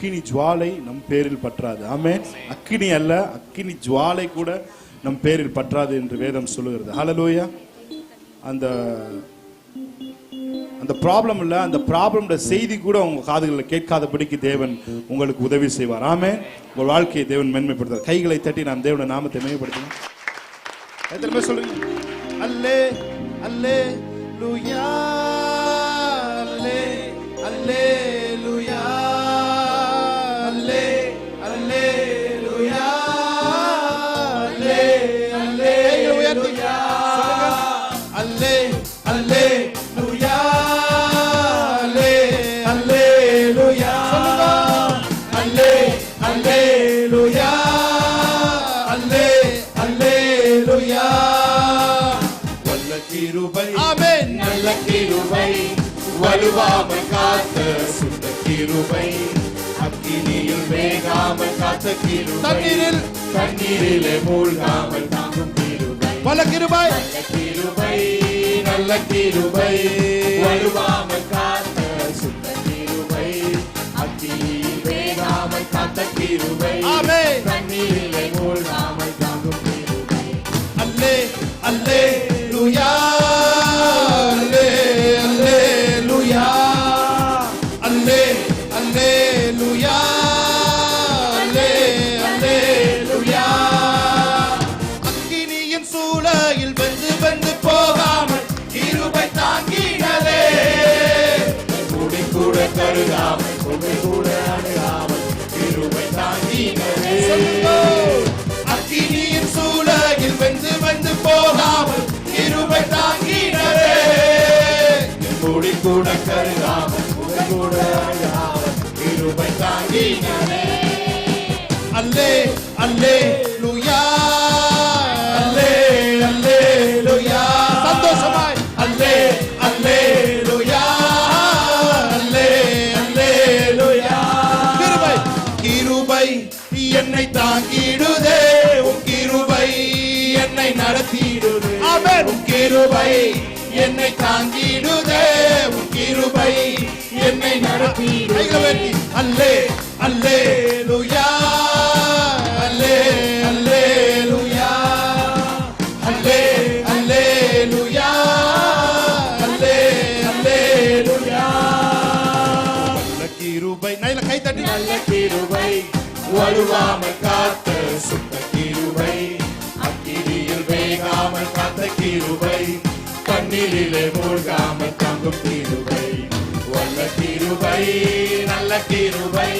அக்கினி ஜுவாலை நம் பேரில் பற்றாது. ஆமென். அக்கினி அல்ல, அக்கினி ஜுவாலை கூட நம் பேரில் பற்றாது என்று வேதம் சொல்லுகிறது. ஹல்லேலூயா. அந்த ப்ராப்ளம் இல்ல, அந்த ப்ராப்ளம்ட செய்தி கூட உங்க காதுகளில் கேட்காதபடிக்கு தேவன் உங்களுக்கு உதவி செய்வார். ஆமென். உங்கள் வாழ்க்கையை தேவன் மேன்மைப்படுத்துவார். கைகளை தட்டி நாம் தேவனுடைய நாமத்தை மேன்மைப்படுத்தலாம். எத்தனை சொல்லுங்க அல்லே அல்லே லூயா அல்லே அல்லே லூயா அல்லே அல்லே லூயா அல்லே அல்லே லூயா அல்லே அல்லே லூயா அல்லே அல்லே லூயா அல்லே அல்லே லூயா அல்லே அல்லே லூயா. வல்ல கிருபை ஆமென். நல்ல கிருபை வலுவாமல் காத்த சுத்த கிருபை அக்கினியில் வேகாமல் காத்த கிருபை தண்ணீரிலே மூழ்காமல் தாங்கும் கிருபை. வல்ல கிருபை நல்ல கிருபை நல்ல கிருபை வலுவாமல் காத்த சுத்த கிருபை அக்கினியில் வேகாமல் காத்த கிருபை ஆமென் தண்ணீரிலே மூழ்காமல் தாங்கும் கிருபை. அல்லே அல்லே லூயா அல்லே அல்லே லூயா அல்லே அல்லே லூயா அல்லே அல்லே லூயா. அக்கினியின் சூளையில் வெந்து வெந்து போகாமல் கிருபை தாங்கினதே கூடி கூட கருதாமல் கூடி கூட அணுகாமல் கிருபை தாங்கினதே. அக்கினியின் சூளையில் வெந்து வெந்து போகாமல் கிருபை தாங்கினதே கூடி கூட கருதாமல் கூடி கூட அணுகாமல் கிருபை தாங்கினதே. அல்லே அல்லே லூயா அல்லே அல்லே லூயா. சந்தோஷமாய் அல்லே அல்லே லூயா அல்லே அல்லே லூயா. கிருபை கிருபை என்னை தாங்கிடுதே உன் கிருபை என்னை நடத்திடுதே. ஆமென். உன் கிருபை என்னை தாங்கிடுதே உன் கிருபை என்னை நடத்திடுதே. அல்லே அல்லே லூயா அல்லே அல்லே லூயா அல்லே அல்லே லூயா அல்லே அல்லே லூயா. நல்ல கிருபை நல்ல கை தட்டி நல்ல கிருபை வலுவாமல் காத்த சுத்த கிருபை அக்கினியில் வேகாமல் காத்த கிருபை தண்ணீரிலே மூழ்காமல் தாங்கும் கிருபை. வல்ல கிருபை நல்ல கிருபை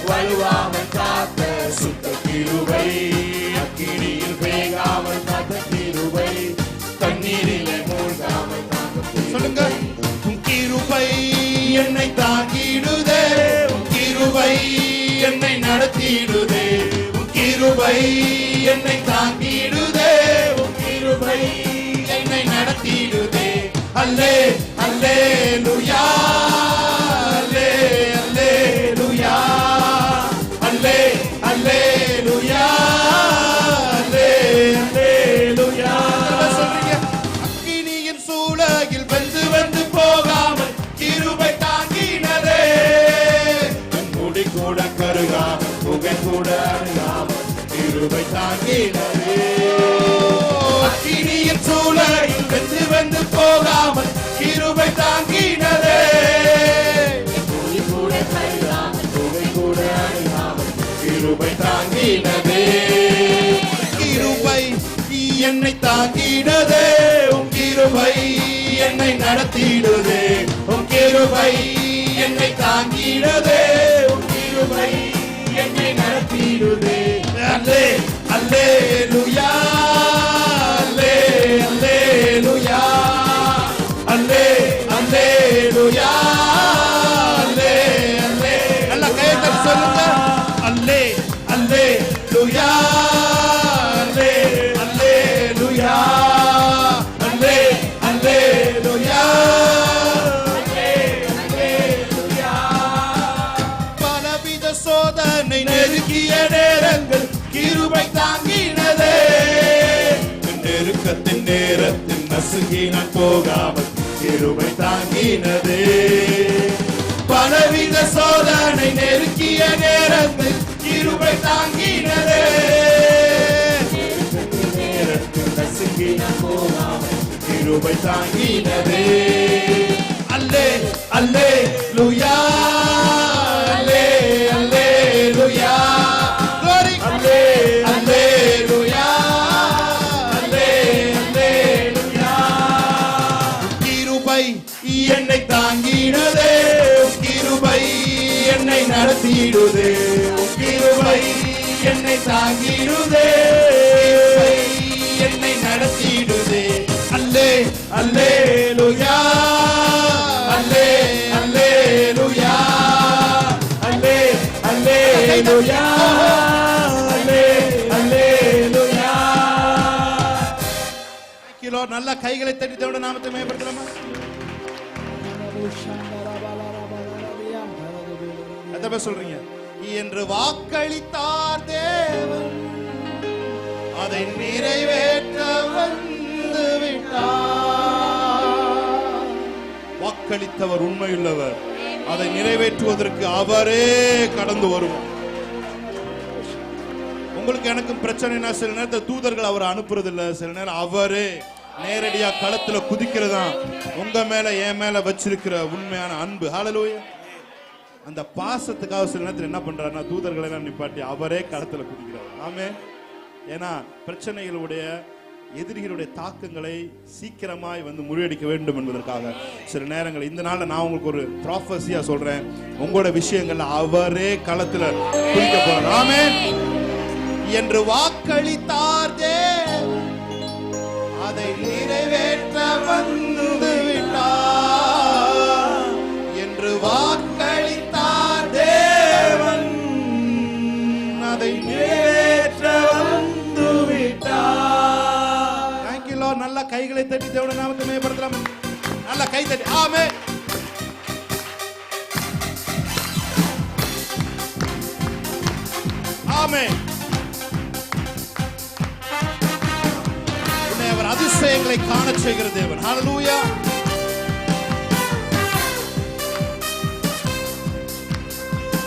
வலுவாமல் காத்த சுத்த கிருபை அக்கினியில் வேகாமல் காத்த கிருபை தண்ணீரிலே மூழ்காமல் தாங்கும் கிருபை. சொல்லுங்க. உன் கிருபை என்னை தாங்கிடுதே உன் கிருபை என்னை நடத்திடுதே உன் கிருபை என்னை தாங்கிடுதே உன் கிருபை என்னை நடத்திடுதே. அல்லே அல்லே லூயா அல்லே அல்லே லூயா அல்லே அல்லே லூயா அல்லே அல்லே லூயா. சொல்றீங்க. அக்கினியின் சூளையில் வெந்து வெந்து போகாமல் கிருபை தாங்கினதே முடி கூட கருகாமல் புகை கூட அணுகாமல் கிருபை தாங்கினதே. அக்கினியின் சூளையில் வெந்து வெந்து போகாமல் கிருபை தாங்கினதே புகை கூட கருகாமல் புகை கூட அணுகாமல் கிருபை தாங்கினதே. கிருபை என்னை தாங்கினதே உன் கிருபை என்னை நடத்திடுதே உன் கிருபை என்னை தாங்கினதே உன் கிருபை என்னை நடத்திடுதே. அல்லே அல்லே லூயா அல்லே அல்லே லூயா அல்லே அல்லே லூயா அல்லே அல்லே. நல்ல கையை தட்டி சொல்லுங்க. அல்லே அல்லே லூயா அல்லே அல்லே லூயா அல்லே அல்லே லூயா அல்லே அல்லே லூயா. பலவித சோதனை நெருங்கிய நேரங்கள் கிருபை தாங்கினதே நெருக்கத்தின் நேரத்தில் நசுங்கின போகாமல் கிருபை தாங்கினதே. பலவித சோதனை நெருக்கிய நேரத்தில் கிருபை தாங்கினதே. நேரத்தில் நசுங்கின போகாமல் கிருபை தாங்கினதே. அல்லே அல்லேலூயா, அல்லே அல்லேலூயா, glory, அல்லே அல்லேலூயா, அல்லே அல்லேலூயா. கிருபை என்னை தாங்கினதே, கிருபை என்னை நடத்திடுதே, கிருபை என்னை தாங்கிடுதே, என்னை நடத்திடுதே. அல்லே அல்லேலூயா, அல்லே அல்லேலூயா, அல்லே அல்லேலூயா, அல்லே அல்லேலூயா. கிலோ நல்ல கைகளை தட்டி தேவனுடைய நாமத்தை மேம்படுத்தலாமா? எத்தனை பேர் சொல்றீங்க? என்று வாக்களித்தார் தேவன், அதை நிறைவேற்ற வந்து விட்டார். வாக்களித்தவர் உண்மையுள்ளவர், அதை நிறைவேற்றுவதற்கு அவரே கடந்து வருவார். உங்களுக்கு எனக்கும் பிரச்சனைனா சில நேரத்தில் தூதர்கள் அவரை அனுப்புறது இல்ல, சில நேரம் அவரே நேரடியா களத்துல குதிக்கிறதா உங்க மேல என் மேல வச்சிருக்கிற உண்மையான அன்பு. ஹல்லேலூயா. அந்த பாசத்துக்காக சில நேரத்தில் என்ன பண்றாருன்னா தூதர்களை எல்லாம் நிப்பாட்டி அவரே களத்துல குதிக்கிறார். ஆமென். ஏன்னா பிரச்சனைகளுடைய எதிரிகளுடைய தாக்கங்களை சீக்கிரமாய் வந்து முறியடிக்க வேண்டும் என்பதற்காக சில நேரங்கள் இந்த நாள்ல நான் உங்களுக்கு ஒரு ப்ராஃபஸியா சொல்றேன், உங்களோட விஷயங்கள்ல அவரே களத்துல குதிக்க போறார். ஆமென். என்று வாக்களித்தார் தேவன், அதை நிறைவேற்ற வந்து விட்டார். என்று வாக்களித்தார் தேவன், அதை நிறைவேற்ற வந்து விட்டார். Thank you Lord. நல்ல கைகளை தட்டி தேவனுடைய நாமத்தை மேம்படுத்தலாம். நல்ல கை தட்டி. ஆமென். ஆமென். அவர் அதிசயங்களை காண செய்கிற தேவன். ஹல்லேலூயா.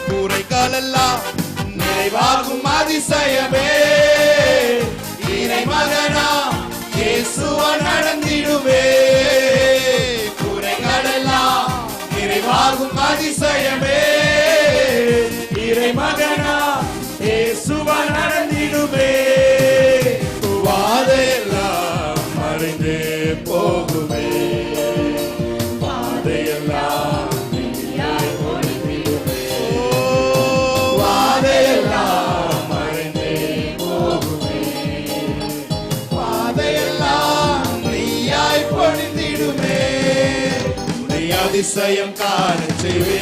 கூரைகள் எல்லாம் நிறைவாகும் அதிசயமே, இறை மகனா இயேசுவா நடந்திடுவே. கூரைகள் எல்லாம் நிறைவாகும் அதிசயமே, இறை மகனா இயேசுவா நடந்திடுவே. வாதையெல்லாம் மறைந்து போகுமே, வாதையெல்லாம் ஒழிந்திடுமே. வாதையெல்லாம் மறைந்து போகுமே, வாதையெல்லாம் நீயாய் பொழிந்திடுமே. நீ அதிசயம் காண செய்வே,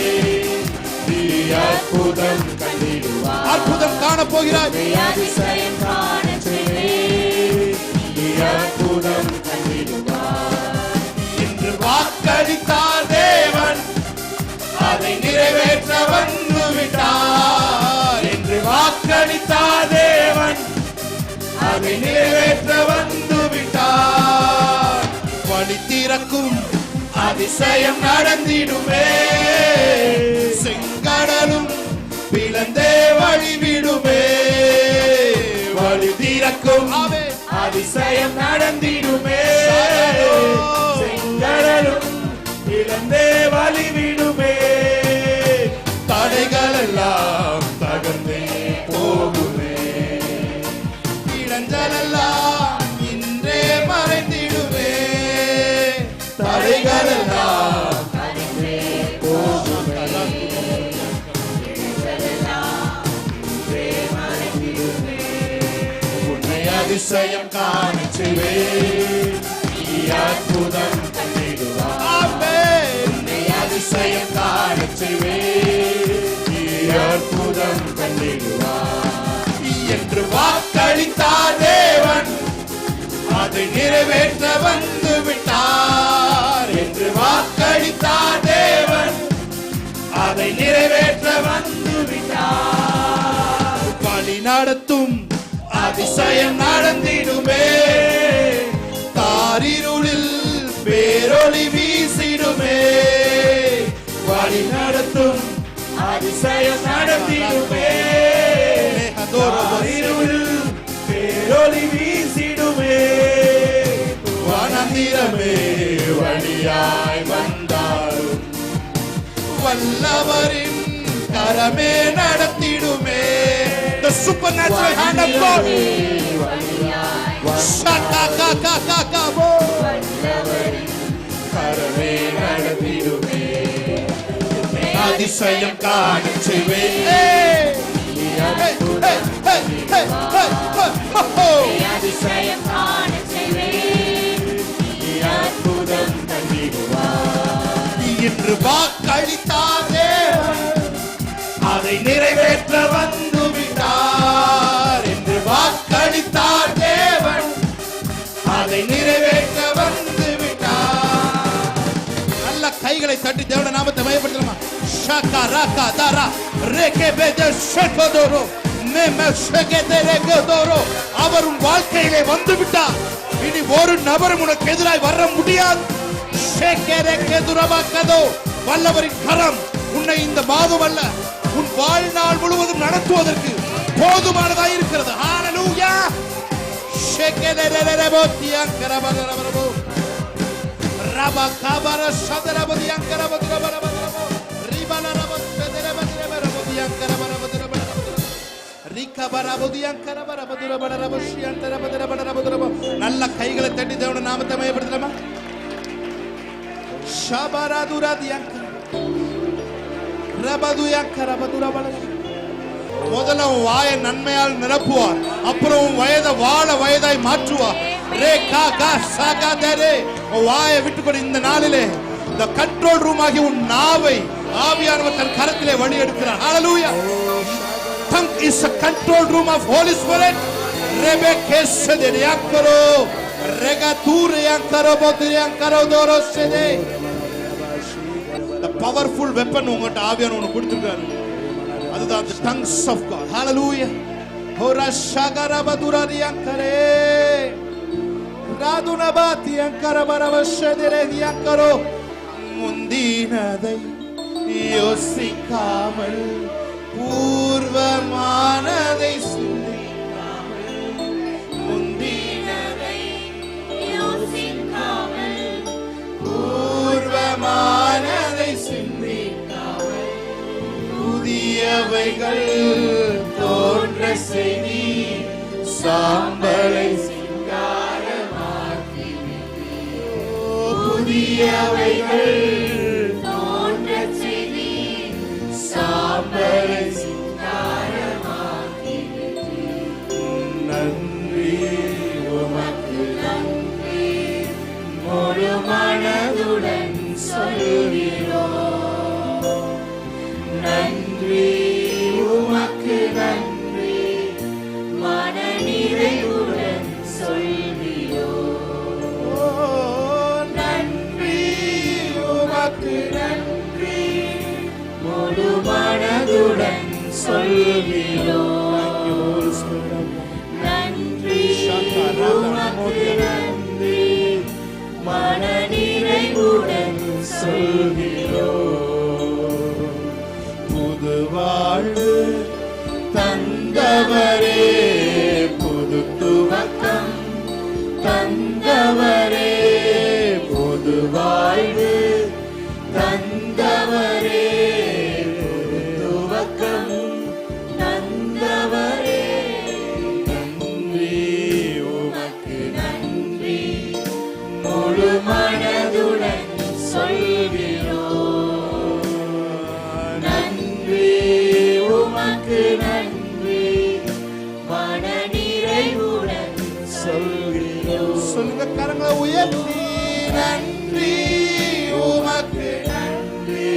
நீ அற்புதம் கண்டிடுவாய். அற்புதம் காண போகிறாய். நீ அதிசயம் காண செய்வே, அற்புதம் கண்டிடுவார். இன்று வாக்களித்தார் தேவன், அதை நிறைவேற்ற வந்து விட்டார். என்று வாக்களித்தார் தேவன், அதை நிறைவேற்ற வந்து விட்டார். வழி திறக்கும் அதிசயம் நடந்திடுமே, செங்கடலும் பிளந்தே வழிவிடுமே. வழி திறக்கும் அதிசயம் நடந்திடுமே, செங்கடலும் இழந்தே வழிவிடுமே. தடைகள் எல்லாம் தகர்ந்தே போகுமே, இளஞ்சல் எல்லாம் இன்றே மறைந்திடுமே. தடைகள் எல்லாம் தகர்ந்தே போகுமே, அதிசயம் காண செய்வே, அற்புதம் கண்டிடுவார். ஆமென். அதிசயம் காண செய்வே, அற்புதம் கண்டிடுவார். என்று வாக்களித்தார் தேவன், அதை நிறைவேற்ற வந்து விட்டார். என்று வாக்களித்தார் தேவன், அதை நிறைவேற்ற வந்து விட்டார். வழி நடத்தும் அதிசயம் நடந்திடுமே, தாரிருளில் பேரொளி வீசிடுமே. வழி நடத்தும் அதிசயம் நடத்திடுமே. இருளில் பேரொளி வீசிடுமே. வனந்திரமே வழியாய் வந்தாலும் வல்லவரின் கரமே நடத்திடுமே. The supernatural hand of God. கரமே நடத்திடுமே. அதிசயம் காணச் செய்வேன். அதிசயம் காணச் செய்வேன். அற்புதம் பண்ணிடுவார். இன்று வாக்களித்தார் தேவன், அதை நிறைவேற்ற வந்து விட்டார். என்று வாக்களித்தார் தேவன், அதை நிறைவேற்ற வந்து விட்டார். நல்ல கைகளை தட்டி தேவனுடைய நாமத்தை மகிமைப்படுத்தலாமா? ஷகா ரகா தரா ரேகே பெத ஷகதோரோ மேம ஷகதே ரேகதோரோ. அவர் உன் வாழ்க்கையிலே வந்து விட்டார். இனி ஒரு நபரும் உனக்கு எதிராய் வர முடியாது. ஷேகரே கேதுரபாகதோ. வல்லவரின் கரம் உன்னை இந்த மாதம் அல்ல, உன் வாழ்நாள் முழுவதும் நடத்துவதற்கு போதுமானதாக இருக்கிறது. ஹalleluya. ஷேகரேரேரேபோதியங்கரபரபரபோ ரபா கபர ஷதரபதியங்கரபரபரபோ ரிபலரபதரபதிரபதியங்கரபரபரபரபோ ரிகபரபதியங்கரபரபரபரபோ. நல்ல கைகளை தட்டி தேவனுடைய நாமத்தை மகிமைப்படுத்தலாமா? முதல்ல உன் வாயை நன்மையால் நிரப்புவார். அப்புறம் உன் வயதை வயதாய் மாற்றுவார். வாயை விட்டுக்கொண்டு இந்த நாளிலே இந்த கண்ட்ரோல் ரூம் ஆகிய உன் நாவை ஆவியானவர் தன் கரத்திலே வழி எடுக்கிறார். ஹalleluya. Tongue is a control room of Holy Spirit. Rebekesederiyakaro regaturiyakaro bodriyakaro dorosede. The powerful weapon உங்கட்ட ஆவியானவர் உங்களுக்கு கொடுத்திருக்காரு. அதுதான் the tongues of God. Hallelujah. Hora shagara badurariyakare radunabatiyankara baravashederiyakaro. முந்தினதை யோசிக்காமல் பூர்வமானதை சிந்திக்காமல். முந்தினதை யோசிக்காமல் பூர்வமானதை சிந்திக்காமல் புதியவைகள் தோன்ற செய்தி சாம்பலை சிங்காரமாக்கி புதியவைகள் தோன்ற செய்தி சாம்பலை சிங்காரமாக்கி. நன்றி உமக்கு நன்றி முழு மனதுடன் சொல்கிறோம். நன்றி உமக்கு நன்றி மன நிறைவுடன் சொல்கிறோம். நன்றி உமக்கு நன்றி முழு மனதுடன் சொல்கிறோம். நன்றி உமக்கு நன்றி மன நிறைவுடன் சொல்கிறோம். புது வாழ்வு தந்தவரே, புது துவக்கம் தந்தவரே, புது வாழ்வு தந்தவரே, புது துவக்கம் தந்தவரே. நன்றி உமக்கு நன்றி முழு மனதுடன் சொல்கிறோம். நன்றி உமக்கு நன்றி மன நிறைவுடன் சொல்கிறோம். சொல்லுங்க கரங்களை உயர்த்தி. நன்றி உமக்கு நன்றி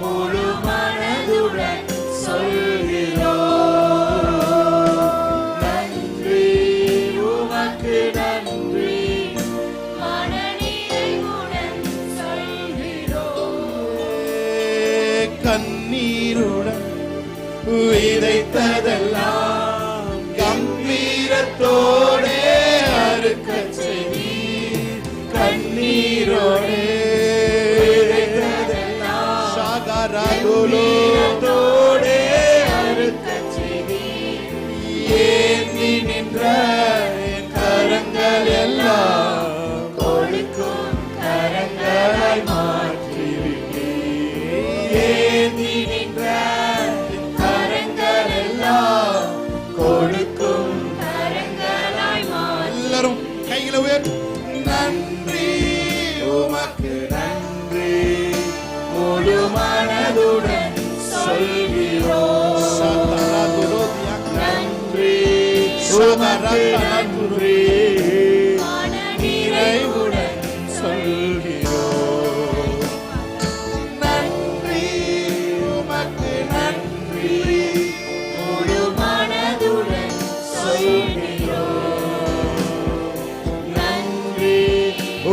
முழு மனதுடன் சொல்கிறோம். நன்றி உமக்கு நன்றி மன நிறைவுடன் சொல்கிறோம். கண்ணீருடன் விதைத்ததெல்லாம் கம்பீரத்தோடே அறுக்கச் செய்தீர். கண்ணீரோட உமக்கு நன்றி நிறைவுடன் சொல்கிறோம். நன்றி உமக்கு நன்றி முழு மனதுடன் சொல்கிறோம். நன்றி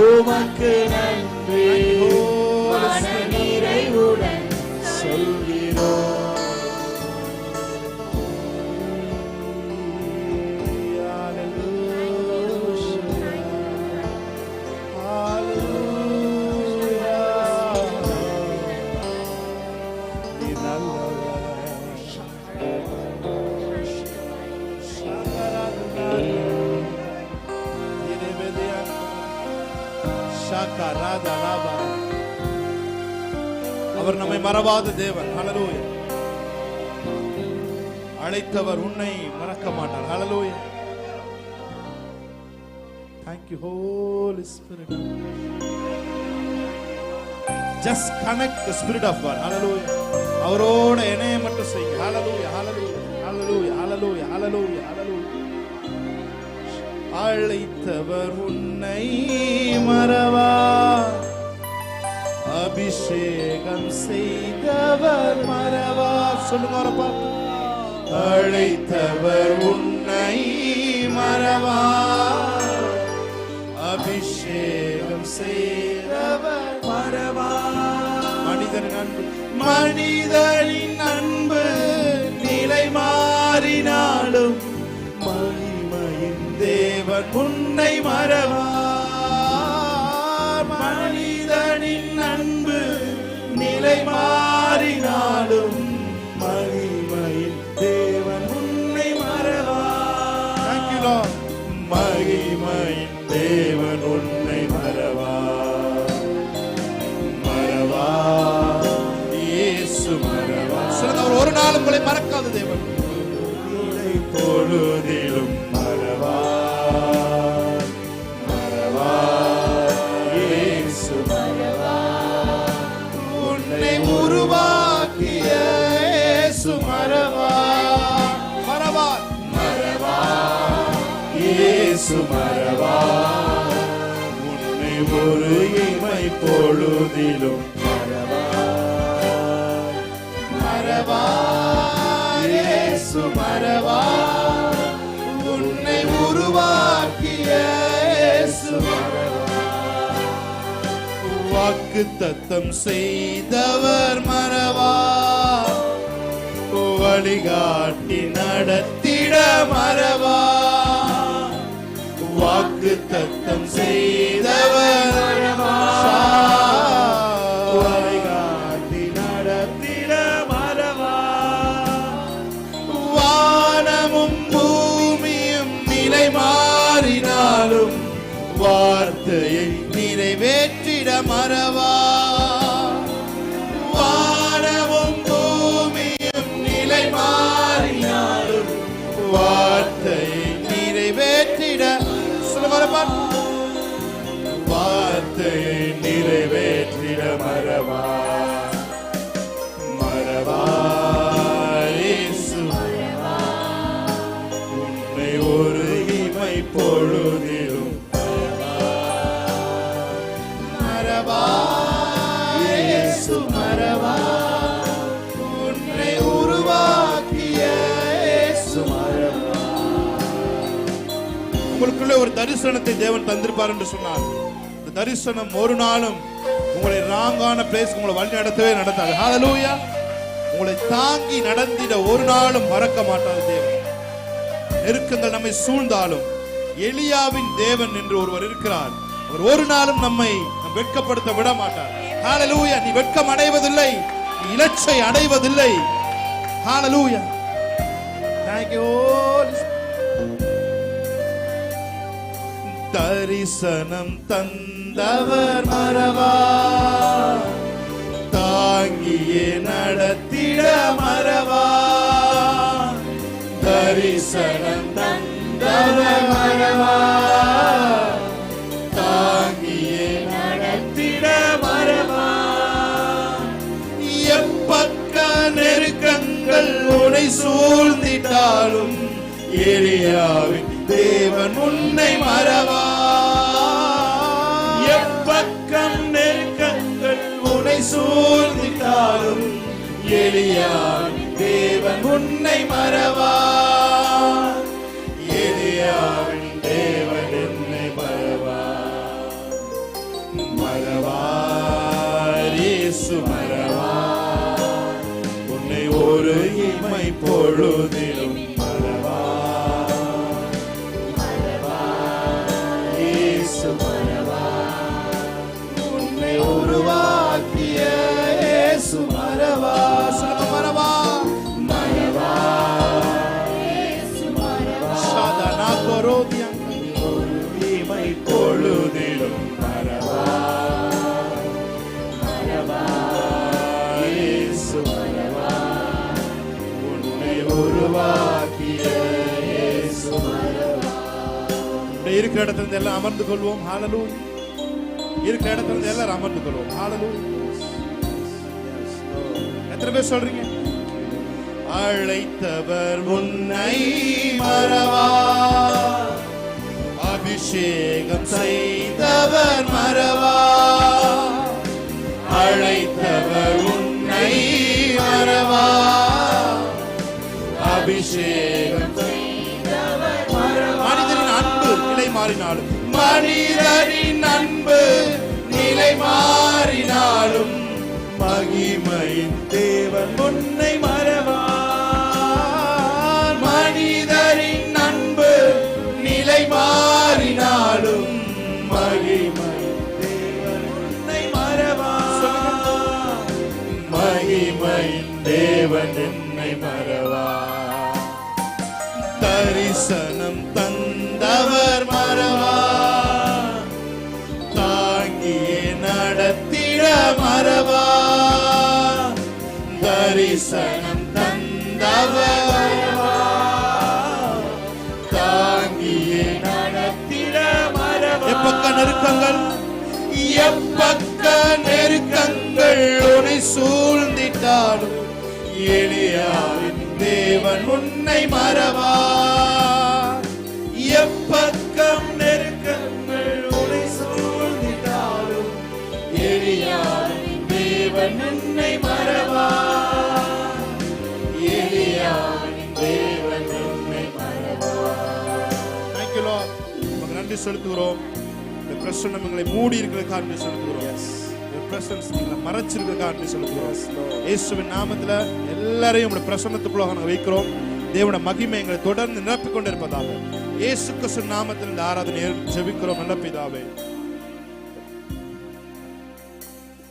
உமக்கு நன்றி மன நிறைவுடன் சொல்கிறோம். அவர் நம்மை மறவாத தேவன். ஹல்லேலூயா. அழைத்தவர் உன்னை மறக்க மாட்டார். ஹல்லேலூயா. Thank you Holy Spirit. Just connect the Spirit of God. Hallelujah. அவரோட இணைய மட்டும் செய்யுங்க. Hallelujah. Hallelujah. Hallelujah. Hallelujah. Hallelujah. Hallelujah. அழைத்தவர் உன்னை மறவா, அபிஷேகம் செய்தவர் மறவா. சொல்லுங்க அவரை பார்த்து. அழைத்தவர் உன்னை மறவா, அபிஷேகம் செய்தவர் மறவா. மனிதனின் அன்பு, மனிதனின் அன்பு நிலை மாறினாலும் மகிமையின் தேவன் உன்னை மறவா. மனிதனின் அன்பு நிலை மாறினாலும் மகிமையின் தேவன் உன்னை மறவா. மகிமையின் தேவன் உன்னை மறவா. மறவா இயேசு மறவா. சொல்லுங்க, ஒரு நாள் உங்களை மறக்காத தேவன். பொழுதிலும் மறவா. மறவா இயேசு மறவா. உன்னை உருவாக்கிய இயேசு மறவா. மறவா மறவா இயேசு மறவா. உன்னை ஒரு இமை பொழுதிலும் மறவா. மறவா இயேசு மறவா. உன்னை உருவாக்கிய இயேசு மறவா. வாக்குத்தத்தம் செய்தவர் மறவா. வழிகாட்டி நடத்திட மறவா. வாக்குத்தத்தம் செய்தவர் மறவா. வழிகாட்டி நடத்திட மறவா. வானமும் பூமியும் நிலை மாறினாலும் வார்த்தையை நிறைவேற்றிட மறவா. வானமும் பூமியும் நிலை மாறினாலும் வார்த்தையை நிறைவேற்றிட. வார்த்தையை நிறைவேற்றிட மறவா. மறவா இயேசு மறவா. உன்னை ஒரு இமை பொழுதிலும் மறவா. இயேசு மறவா. உன்னை உருவாக்கிய இயேசு மறவா. உங்களுக்குள்ள ஒரு தரிசனத்தை தேவன் தந்திருப்பார் என்று சொன்னார். இந்த தரிசனம் ஒரு நாளும் உங்களை ராங்கான பிளேஸ் உங்களை வழி நடத்தவே நடத்தாது. ஹல்லேலூயா. உங்களை தாங்கி நடந்திட ஒரு நாளும் மறக்க மாட்டார் தேவன். நெருக்கங்கள் நம்மை சூழ்ந்தாலும் எலியாவின் தேவன் என்று ஒருவர் இருக்கிறார். அவர் ஒரு நாளும் நம்மை வெட்கப்படுத்த விட மாட்டார். ஹல்லேலூயா. நீ வெட்கம் அடைவதில்லை, நீ இலச்சை அடைவதில்லை. ஹல்லேலூயா. Thank you. தரிசனம் தந்தவர் மறவா. தாங்கியே நடத்திட மறவா. தரிசனம் தந்தவர் மறவா. தாங்கியே நடத்திட மறவா. எப்பக்க நெருக்கங்கள் உன்னை சூழ்ந்திட்டாலும் எலியாவின் தேவன் உன்னை மறவா. எப்பக்கம் நெருக்கங்கள் உனை சூழ்ந்திட்டாலும் எலியாவின் தேவன் உன்னை மறவா. எலியாவின் தேவன் என்னை மறவா. மறவார் இயேசு மறவா. உன்னை ஒரு இமை பொழுதிலும் மறவா. இயேசு மறவா. உன்னை உருவாக்கிய இயேசு மறவா. சொல்லுங்க மறவா. மறவா. சாதனா கொரோதியம் ஒரு இமை பொழுதிலும் மறவா. மறவா. இயேசு மறவா. உன்னை உருவாக்கிய இயேசு மறவா. இருக்கிற இடத்துல இருந்து எல்லாம் அமர்ந்து கொள்வோம். ஹalleluya. இருக்கிற இடத்துல இருந்து எல்லாரும் அமர்ந்து கொள்வோம். ஹalleluya. எத்தனை பேர் சொல்றீங்க? அழைத்தவர் உன்னை மறவா. அபிஷேகம் செய்தவர் மறவா. அழைத்தவர் உன்னை மறவா. அபிஷேகம் செய்தவர் மறவா. மனிதரின் அன்பு நிலை மாறினாலும், மனிதரின் அன்பு நிலை மாறினாலும், மகிமையின் தேவன் உன்னை மறவா. மனிதரின் அன்பு நிலை மாறினாலும், மகிமையின் தேவன் உன்னை மறவா. மகிமையின் தேவன் என்னை மறவா. தரிசனம் தந்தவர் மறவா. தாங்கியே நடத்திட மறவா. தரிசனம் தந்தவர் மறவா. தாங்கியே நடத்திட மறவா. எப்பக்க நெருக்கங்கள், எப்பக்க நெருக்கங்கள் உன்னை சூழ்ந்திட்டாலும், எலியாவின் தேவன் உன்னை மறவா. எப்பக்கம் நெருக்கங்கள் உன்னை சூழ்ந்திட்டாலும், எலியாவின் தேவன் உன்னை மறவா. எலியாவின் தேவன் உன்னை மறவா. Thank you Lord. உமக்கு நன்றி செலுத்துகிறோம். இந்த பிரசன்னம் எங்களை மூடி இருக்கிறதுக்காக நன்றி செலுத்துகிறோம். இந்த பிரசன்னம் எங்களை மறைச்சிருக்கிறதுக்காக நன்றி செலுத்துகிறோம். இயேசுவின் நாமத்துல எல்லாரையும் உங்களுடைய பிரசன்னத்துக்குள்ளாக நாங்கள் வைக்கிறோம். தேவனுடைய மகிமை எங்களை தொடர்ந்து நிரப்பிக் கொண்டிருப்பதாக இயேசு கிறிஸ்து நாமத்தில் இந்த ஆராதனை ஜெபிக்கிறோம் நல்ல பிதாவே.